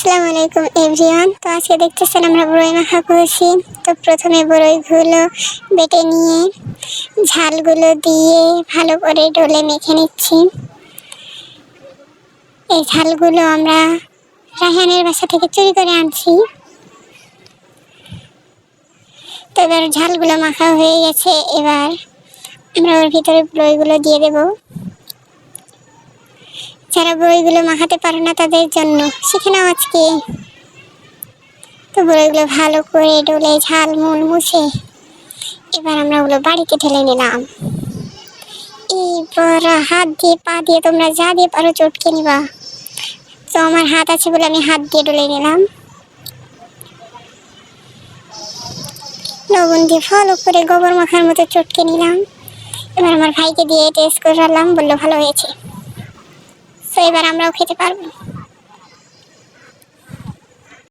আসসালামু আলাইকুম এভরিওয়ান। তো আজকে দেখতেছেন আমরা বড়ই মাখা করছি। তো প্রথমে বড়ইগুলো বেটে নিয়ে ঝালগুলো দিয়ে ভালো করে ডলে মেখে নিচ্ছি। এই ঝালগুলো আমরা রায়হানের বাসা থেকে চুরি করে আনছি। তো এবার ঝালগুলো মাখা হয়ে গেছে, এবার আমরা ওর ভিতরে বড়ইগুলো দিয়ে দেব। যারা বড়ইগুলো মাখাতে পারে না তাদের জন্য শিখে নাও আজকে। তো বড়ইগুলো ভালো করে ডলে ঝাল মুল মুছে এবার আমরা ওগুলো বাড়িতে ঢেলে নিলাম। এবার হাত দিয়ে পা দিয়ে তোমরা যা দিয়ে পারো চটকে নিবা। তো আমার হাত আছে বলে আমি হাত দিয়ে ডলে নিলাম। লবণ দিয়ে ভালো করে গোবর মাখার মতো চটকে নিলাম। এবার আমার ভাইকে দিয়ে টেস্ট করলাম, বললো ভালো হয়েছে। তো এবার আমরাও খেতে পারবো।